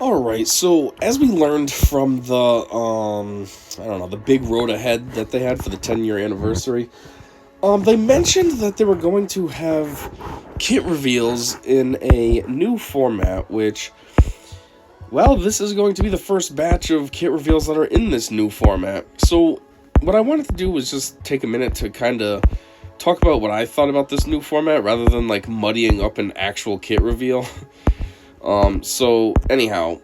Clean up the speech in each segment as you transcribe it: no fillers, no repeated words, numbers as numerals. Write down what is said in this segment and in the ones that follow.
Alright, so as we learned from the, I don't know, the big road ahead that they had for the 10-year anniversary, they mentioned that they were going to have kit reveals in a new format, which, well, this is going to be the first batch of kit reveals that are in this new format. So, what I wanted to do was just take a minute to kind of talk about what I thought about this new format, rather than, like, muddying up an actual kit reveal. So, anyhow,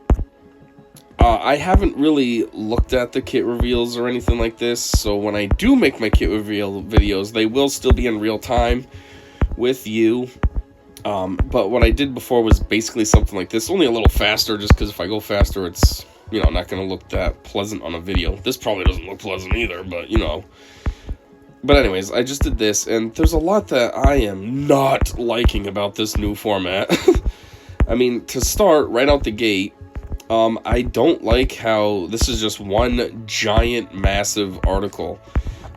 I haven't really looked at the kit reveals or anything like this, so when I do make my kit reveal videos, they will still be in real time with you. But what I did before was basically something like this, only a little faster, just because if I go faster, it's, not going to look that pleasant on a video. This probably doesn't look pleasant either, but, But anyways, I just did this, and there's a lot that I am not liking about this new format. I mean, to start, right out the gate, I don't like how this is just one giant, massive article.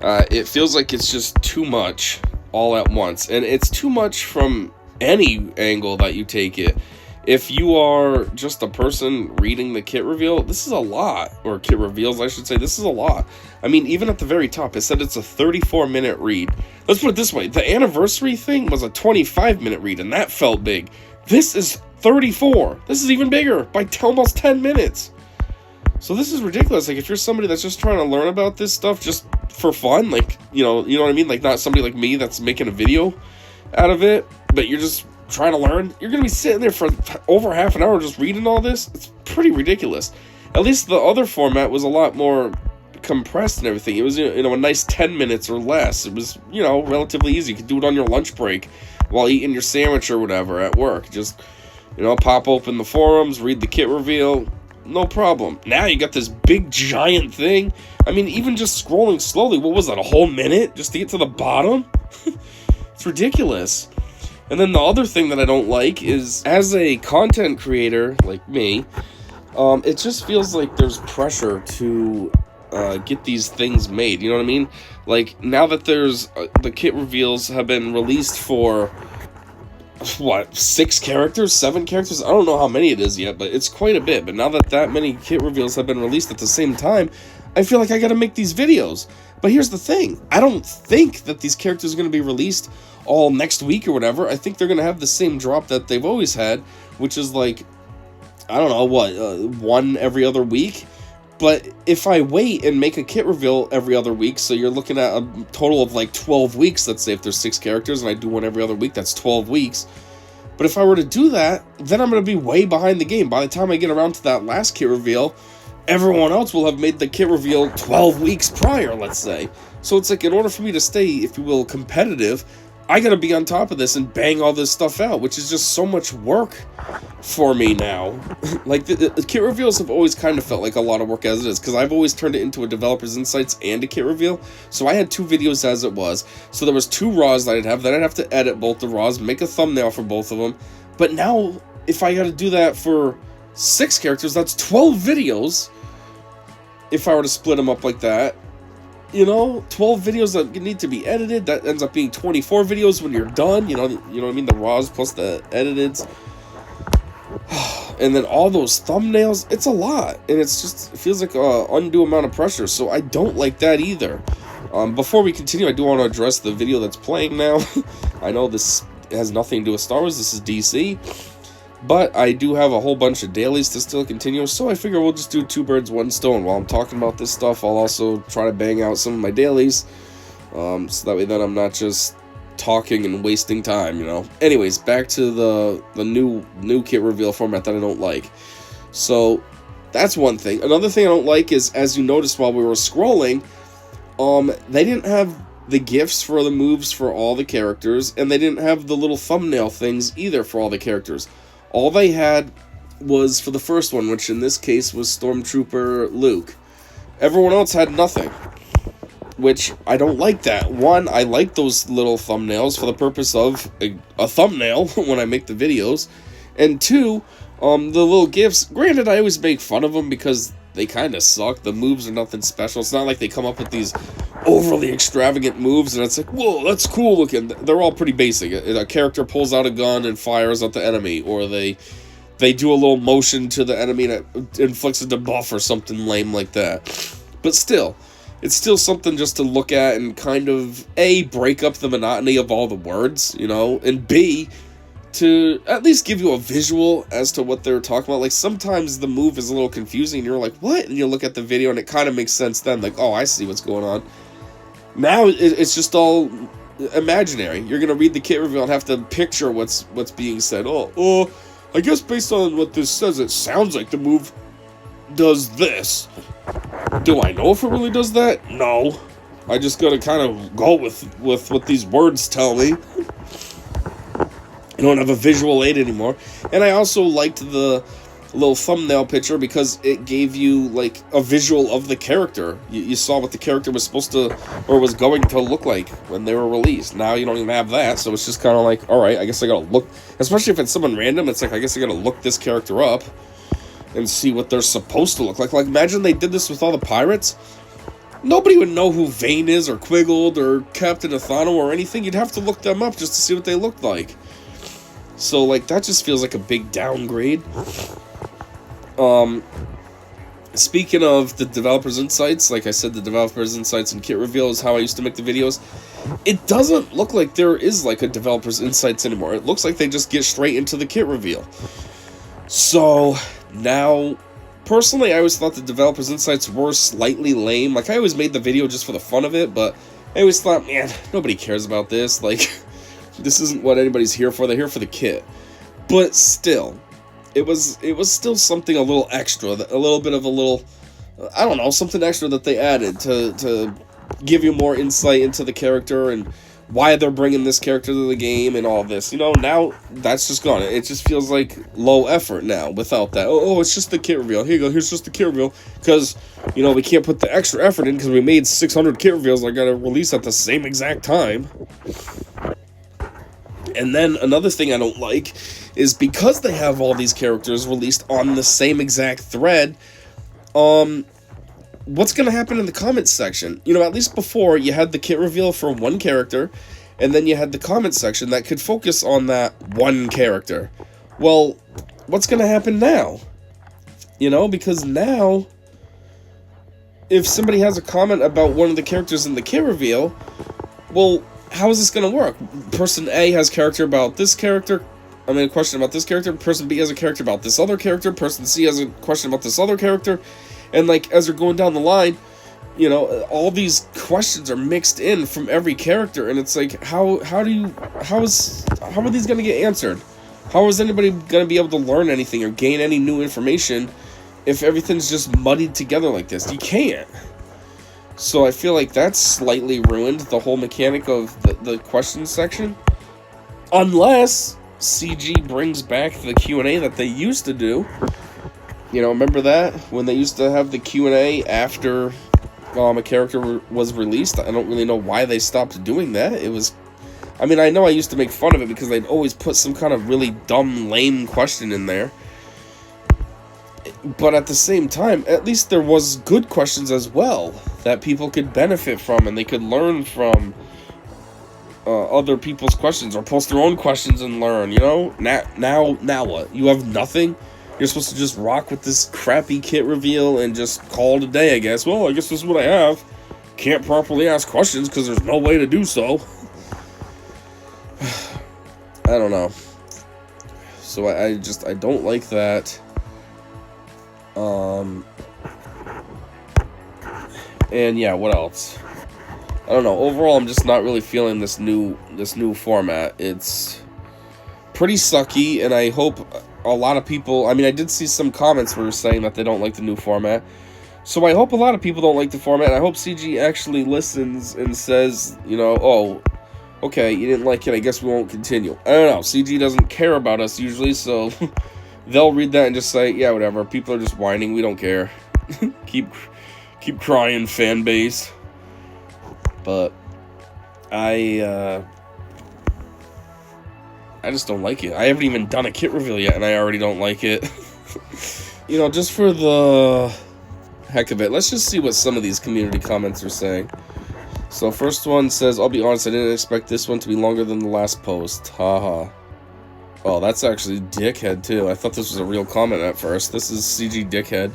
It feels like it's just too much all at once, and it's too much from any angle that you take it. If you are just a person reading the kit reveal, this is a lot, or kit reveals, I should say, this is a lot. I mean, even at the very top, it said it's a 34-minute read. Let's put it this way, the anniversary thing was a 25-minute read, and that felt big. This is 34. This is even bigger by almost 10 minutes. So this is ridiculous. Like, if you're somebody that's just trying to learn about this stuff just for fun, like, you know what I mean? Like, not somebody like me that's making a video out of it, but you're just trying to learn, you're going to be sitting there for over half an hour just reading all this. It's pretty ridiculous. At least the other format was a lot more compressed and everything. It was, a nice 10 minutes or less. It was, relatively easy. You could do it on your lunch break while eating your sandwich or whatever at work. Just, pop open the forums, read the kit reveal, no problem. Now you got this big giant thing. I mean, even just scrolling slowly, what was that, a whole minute just to get to the bottom? It's ridiculous. And then the other thing that I don't like is, as a content creator like me, it just feels like there's pressure to get these things made, you know what I mean? Like, now that there's, the kit reveals have been released for, 6 characters, 7 characters? I don't know how many it is yet, but it's quite a bit. But now that many kit reveals have been released at the same time, I feel like I gotta make these videos. But here's the thing, I don't think that these characters are gonna be released all next week or whatever. I think they're gonna have the same drop that they've always had, which is like, I don't know, one every other week. But if I wait and make a kit reveal every other week, so you're looking at a total of like 12 weeks, let's say if there's 6 characters and I do one every other week, that's 12 weeks. But if I were to do that, then I'm going to be way behind the game. By the time I get around to that last kit reveal, everyone else will have made the kit reveal 12 weeks prior, let's say. So it's like, in order for me to stay, if you will, competitive, I gotta be on top of this and bang all this stuff out, which is just so much work for me now. Like, the kit reveals have always kind of felt like a lot of work as it is, because I've always turned it into a developer's insights and a kit reveal. So I had 2 videos as it was. So there was 2 RAWs that I'd have. Then I'd have to edit both the RAWs, make a thumbnail for both of them. But now, if I gotta do that for 6 characters, that's 12 videos. If I were to split them up like that. 12 videos that need to be edited, that ends up being 24 videos when you're done, you know what I mean, the RAWs plus the editeds, and then all those thumbnails, it's a lot, and it feels like a undue amount of pressure, so I don't like that either. Before we continue, I do want to address the video that's playing now. I know this has nothing to do with Star Wars, this is DC, but I do have a whole bunch of dailies to still continue, so I figure we'll just do 2 birds, 1 stone. While I'm talking about this stuff, I'll also try to bang out some of my dailies, so that way then I'm not just talking and wasting time, Anyways, back to the new kit reveal format that I don't like. So, that's one thing. Another thing I don't like is, as you noticed while we were scrolling, they didn't have the GIFs for the moves for all the characters, and they didn't have the little thumbnail things either for all the characters. All they had was for the first one, which in this case was Stormtrooper Luke. Everyone else had nothing, which I don't like that. One, I like those little thumbnails for the purpose of a thumbnail when I make the videos. And 2, the little GIFs, granted I always make fun of them because they kind of suck. The moves are nothing special. It's not like they come up with these overly extravagant moves and it's like, whoa, that's cool looking. They're all pretty basic. A character pulls out a gun and fires at the enemy, or they they do a little motion to the enemy that inflicts a debuff or something lame like that. But still, it's still something just to look at and kind of, A, break up the monotony of all the words, you know, and B, to at least give you a visual as to what they're talking about. Like, sometimes the move is a little confusing, and you're like, what? And you look at the video, and it kind of makes sense then, like, oh, I see what's going on. Now, it's just all imaginary. You're going to read the kit reveal and have to picture what's being said. Oh, I guess based on what this says, it sounds like the move does this. Do I know if it really does that? No. I just gotta kind of go with what these words tell me. I don't have a visual aid anymore. And I also liked the little thumbnail picture because it gave you, like, a visual of the character. You saw what the character was supposed to, or was going to look like when they were released. Now you don't even have that, so it's just kind of like, alright, I guess I gotta look, especially if it's someone random, it's like, I guess I gotta look this character up and see what they're supposed to look like. Like, imagine they did this with all the pirates. Nobody would know who Vayne is, or Quiggled, or Captain Athano, or anything. You'd have to look them up just to see what they looked like. So, like, that just feels like a big downgrade. Speaking of the developers' insights, like I said, the developers' insights and kit reveal is how I used to make the videos. It doesn't look like there is, like, a developers' insights anymore. It looks like they just get straight into the kit reveal. So, now, personally, I always thought the developers' insights were slightly lame. Like, I always made the video just for the fun of it, but I always thought, man, nobody cares about this. Like, this isn't what anybody's here for. They're here for the kit. But still, it was still something a little extra, a little bit of a little, I don't know, something extra that they added to give you more insight into the character and why they're bringing this character to the game and all this. You know, now that's just gone. It just feels like low effort now without that. Oh, it's just the kit reveal. Here you go, here's just the kit reveal. Because, you know, we can't put the extra effort in because we made 600 kit reveals that got to release at the same exact time. And then another thing I don't like is because they have all these characters released on the same exact thread, what's going to happen in the comments section? You know, at least before, you had the kit reveal for one character, and then you had the comments section that could focus on that one character. Well, what's going to happen now? You know, because now, if somebody has a comment about one of the characters in the kit reveal, well, how is this going to work? Person A has character about this character, a question about this character, person B has a character about this other character, person C has a question about this other character, and, like, as they're going down the line, you know, all these questions are mixed in from every character, and it's like, how are these going to get answered? How is anybody going to be able to learn anything or gain any new information if everything's just muddied together like this? You can't. So I feel like that's slightly ruined the whole mechanic of the question section. Unless CG brings back the Q&A that they used to do. You know, remember that? When they used to have the Q&A after a character was released? I don't really know why they stopped doing that. It was... I mean, I know I used to make fun of it because they'd always put some kind of really dumb, lame question in there. But at the same time, at least there was good questions as well that people could benefit from and they could learn from other people's questions or post their own questions and learn, you know? Now what? You have nothing? You're supposed to just rock with this crappy kit reveal and just call it a day, I guess. Well, I guess this is what I have. Can't properly ask questions because there's no way to do so. I don't know. So I don't like that. And yeah, what else? I don't know. Overall, I'm just not really feeling this new format. It's pretty sucky, and I hope a lot of people... I mean, I did see some comments where saying that they don't like the new format. So I hope a lot of people don't like the format, and I hope CG actually listens and says, you know, oh, okay, you didn't like it, I guess we won't continue. I don't know. CG doesn't care about us usually, so... they'll read that and just say, yeah, whatever, people are just whining, we don't care. keep crying, fan base. But I just don't like it. I haven't even done a kit reveal yet, and I already don't like it. You know, just for the heck of it, let's just see what some of these community comments are saying. So, first one says, I'll be honest, I didn't expect this one to be longer than the last post. Haha. Oh, that's actually Dickhead, too. I thought this was a real comment at first. This is CG Dickhead.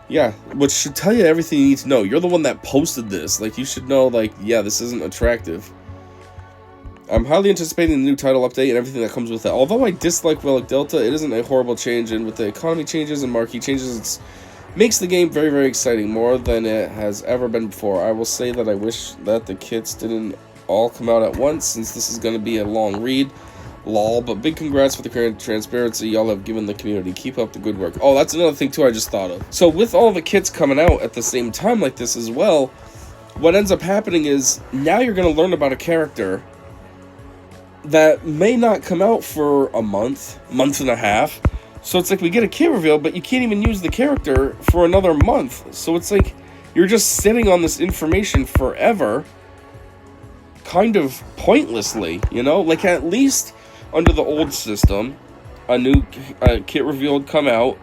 Yeah, which should tell you everything you need to know. You're the one that posted this. Like, you should know, like, yeah, this isn't attractive. I'm highly anticipating the new title update and everything that comes with it. Although I dislike Relic Delta, it isn't a horrible change, and with the economy changes and marquee changes, it makes the game very, very exciting, more than it has ever been before. I will say that I wish that the kits didn't all come out at once, since this is going to be a long read. Lol, but big congrats for the current transparency y'all have given the community. Keep up the good work. Oh, that's another thing, too, I just thought of. So with all the kits coming out at the same time like this as well, what ends up happening is now you're going to learn about a character that may not come out for a month and a half. So it's like we get a kit reveal, but you can't even use the character for another month. So it's like you're just sitting on this information forever, kind of pointlessly, you know? Like, at least under the old system, a new kit reveal would come out,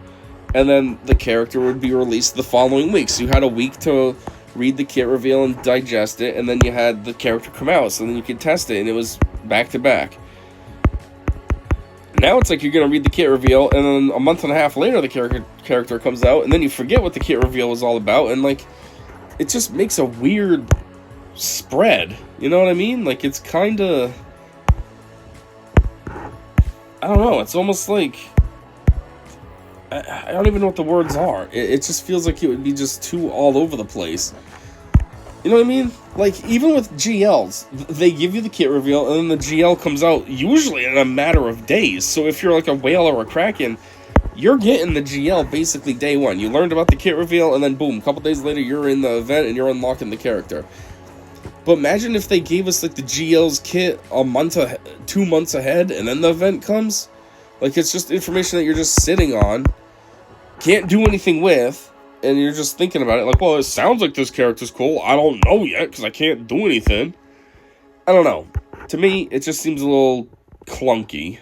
and then the character would be released the following week. So you had a week to read the kit reveal and digest it, and then you had the character come out, so then you could test it, and it was back to back. Now it's like you're gonna read the kit reveal, and then a month and a half later the character comes out, and then you forget what the kit reveal was all about, and like it just makes a weird spread. You know what I mean? Like, it's kind of, I don't know. It's almost like I don't even know what the words are. It just feels like it would be just too all over the place. You know what I mean? Like, even with GLs, they give you the kit reveal, and then the GL comes out usually in a matter of days. So if you're like a whale or a kraken, you're getting the GL basically day one. You learned about the kit reveal, and then boom, a couple days later, you're in the event, and you're unlocking the character. But imagine if they gave us, like, the GL's kit a month, 2 months ahead, and then the event comes. Like, it's just information that you're just sitting on, can't do anything with, and you're just thinking about it, like, well, it sounds like this character's cool. I don't know yet, because I can't do anything. I don't know. To me, it just seems a little clunky.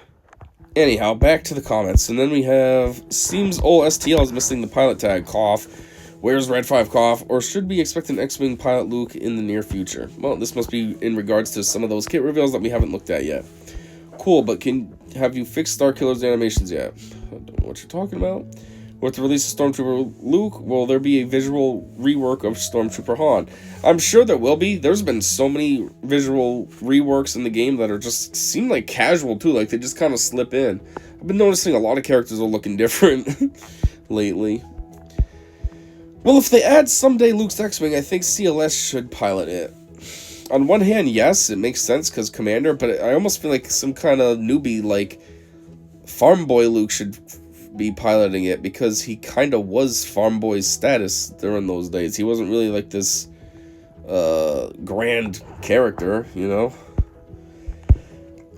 Anyhow, back to the comments. And then we have, seems old STL is missing the pilot tag, cough. Where's Red 5, cough? Or should we expect an X-Wing pilot Luke in the near future? Well, this must be in regards to some of those kit reveals that we haven't looked at yet. Cool, but have you fixed Starkiller's animations yet? I don't know what you're talking about. With the release of Stormtrooper Luke, will there be a visual rework of Stormtrooper Han? I'm sure there will be. There's been so many visual reworks in the game that are just seem like casual too, like they just kind of slip in. I've been noticing a lot of characters are looking different lately. Well, if they add someday Luke's X-Wing, I think CLS should pilot it. On one hand, yes, it makes sense because Commander, but I almost feel like some kind of newbie like Farm Boy Luke should be piloting it, because he kind of was Farm Boy's status during those days. He wasn't really like this grand character, you know.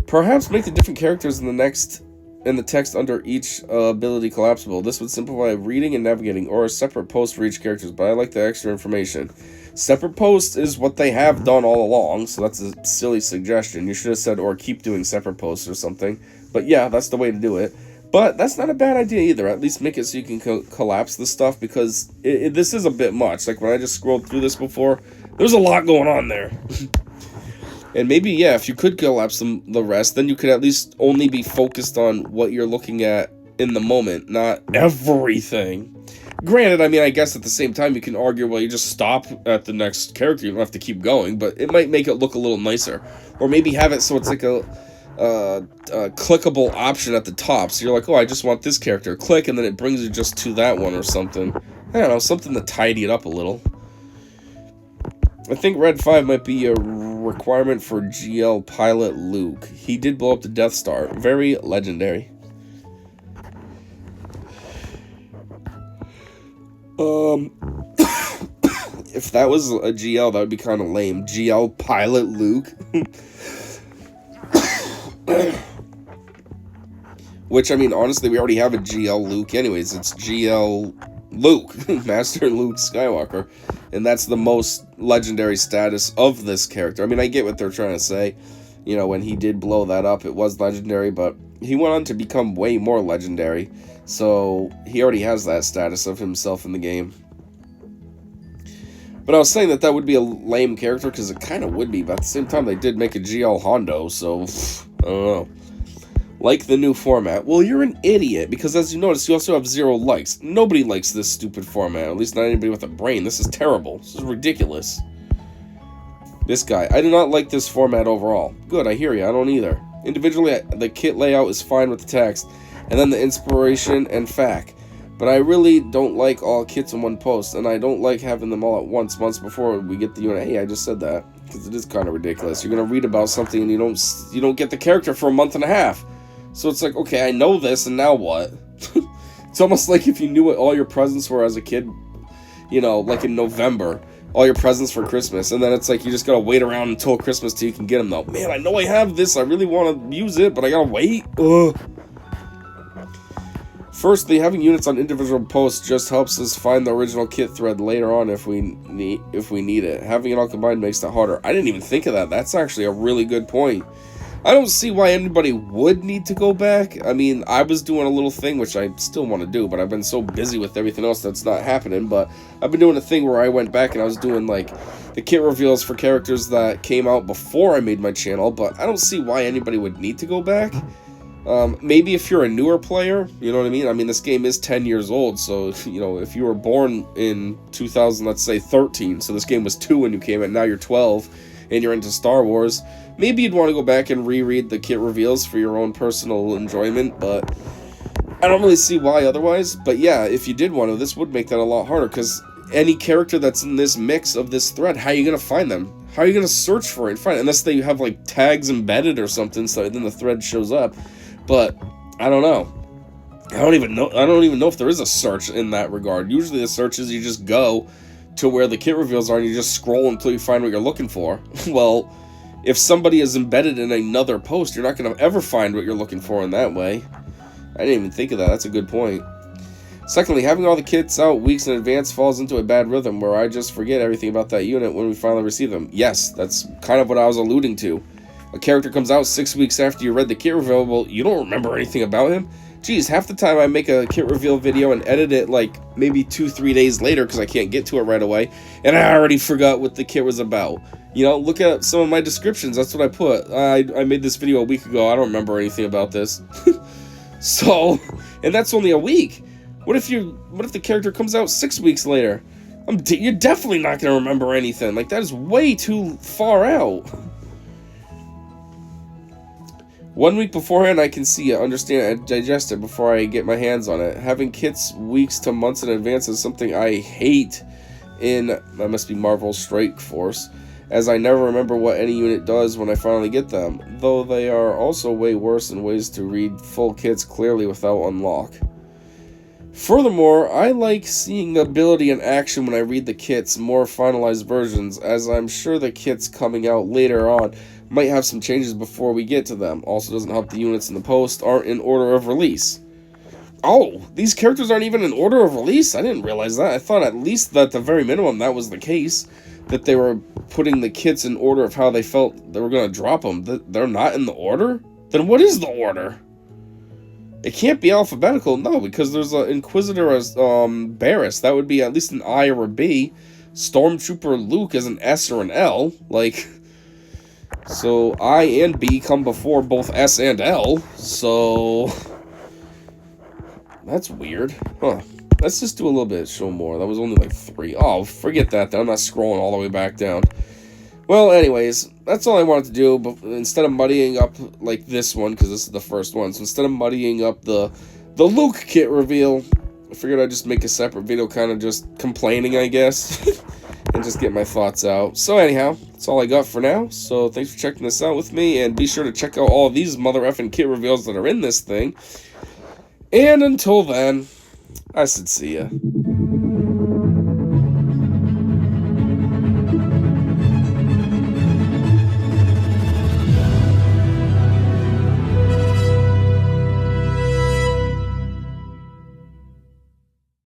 Perhaps make the different characters in the text under each ability collapsible. This would simplify reading and navigating, or a separate post for each characters, but I like the extra information. Separate post is what they have done all along, so that's a silly suggestion. You should have said, or keep doing separate posts or something. But yeah, that's the way to do it. But that's not a bad idea either. At least make it so you can collapse the stuff, because this is a bit much. Like, when I just scrolled through this before, there's a lot going on there. And maybe, yeah, if you could collapse the rest, then you could at least only be focused on what you're looking at in the moment, not everything. Granted, I mean, I guess at the same time you can argue, well, you just stop at the next character, you don't have to keep going, but it might make it look a little nicer. Or maybe have it so it's like a clickable option at the top, so you're like, oh, I just want this character, click, and then it brings you just to that one or something. I don't know, something to tidy it up a little. I think Red 5 might be a requirement for GL pilot Luke. He did blow up the Death Star. Very legendary. If that was a GL, that would be kind of lame. GL pilot Luke. Which, I mean, honestly, we already have a GL Luke anyways. It's GL Luke, Master Luke Skywalker. And that's the most legendary status of this character. I mean, I get what they're trying to say. You know, when he did blow that up, it was legendary, but he went on to become way more legendary. So, he already has that status of himself in the game. But I was saying that would be a lame character, because it kind of would be. But at the same time, they did make a GL Hondo, so I don't know. like the new format. Well, you're an idiot, because as you notice, you also have 0 likes. Nobody likes this stupid format, at least not anybody with a brain. This is terrible. This is ridiculous. This guy. I do not like this format overall. Good, I hear you. I don't either. Individually, the kit layout is fine with the text, and then the inspiration and fact. But I really don't like all kits in one post, and I don't like having them all at once, months before we get the unit. Hey, I just said that, because it is kind of ridiculous. You're going to read about something, and you don't get the character for a month and a half. So it's like, okay, I know this, and now what? It's almost like if you knew what all your presents were as a kid, you know, like in November, all your presents for Christmas, and then it's like you just gotta wait around until Christmas till you can get them, though. Man, I know I have this, I really want to use it, but I gotta wait. Ugh. Firstly, having units on individual posts just helps us find the original kit thread later on if we need it. Having it all combined makes it harder. I didn't even think of that. That's actually a really good point. I don't see why anybody would need to go back. I mean, I was doing a little thing, which I still want to do, but I've been so busy with everything else that's not happening. But I've been doing a thing where I went back and I was doing, like, the kit reveals for characters that came out before I made my channel, but I don't see why anybody would need to go back. Maybe if you're a newer player, you know what I mean? I mean, this game is 10 years old, so, you know, if you were born in 2000, let's say 13, so this game was 2 when you came out, now you're 12, and you're into Star Wars, maybe you'd want to go back and reread the kit reveals for your own personal enjoyment, but I don't really see why otherwise. But yeah, if you did want to, this would make that a lot harder, because any character that's in this mix of this thread, how are you going to find them? How are you going to search for it and find it? Unless they have, like, tags embedded or something, so then the thread shows up. But I don't know. I don't even know if there is a search in that regard. Usually the search is you just go to where the kit reveals are and you just scroll until you find what you're looking for. Well, if somebody is embedded in another post, you're not going to ever find what you're looking for in that way. I didn't even think of that. That's a good point. Secondly, having all the kits out weeks in advance falls into a bad rhythm where I just forget everything about that unit when we finally receive them. Yes, that's kind of what I was alluding to. A character comes out 6 weeks after you read the kit reveal, well, you don't remember anything about him? Geez, half the time I make a kit reveal video and edit it like maybe 2-3 days later because I can't get to it right away, and I already forgot what the kit was about. You know, look at some of my descriptions, that's what I put. I made this video a week ago, I don't remember anything about this. So, and that's only a week. What if the character comes out 6 weeks later? You're definitely not going to remember anything. Like, that is way too far out. 1 week beforehand, I can see it, understand it, and digest it before I get my hands on it. Having kits weeks to months in advance is something I hate in, that must be Marvel Strike Force, as I never remember what any unit does when I finally get them, though they are also way worse in ways to read full kits clearly without unlock. Furthermore, I like seeing the ability in action when I read the kits, more finalized versions, as I'm sure the kits coming out later on might have some changes before we get to them. Also doesn't help the units in the post aren't in order of release. Oh, these characters aren't even in order of release? I didn't realize that. I thought at least that at the very minimum that was the case, that they were putting the kits in order of how they felt they were going to drop them. They're not in the order? Then what is the order? It can't be alphabetical, no, because there's an Inquisitor as Barris. That would be at least an I or a B. Stormtrooper Luke is an S or an L. Like, so I and B come before both S and L. So that's weird. Huh. Let's just do a little bit, show more. That was only like 3. Oh, forget that. I'm not scrolling all the way back down. Well, anyways, that's all I wanted to do, but instead of muddying up like this one, because this is the first one, so instead of muddying up the Luke kit reveal, I figured I'd just make a separate video kind of just complaining, I guess, and just get my thoughts out. So anyhow, that's all I got for now, so thanks for checking this out with me, and be sure to check out all these mother effing kit reveals that are in this thing. And until then, I said see ya.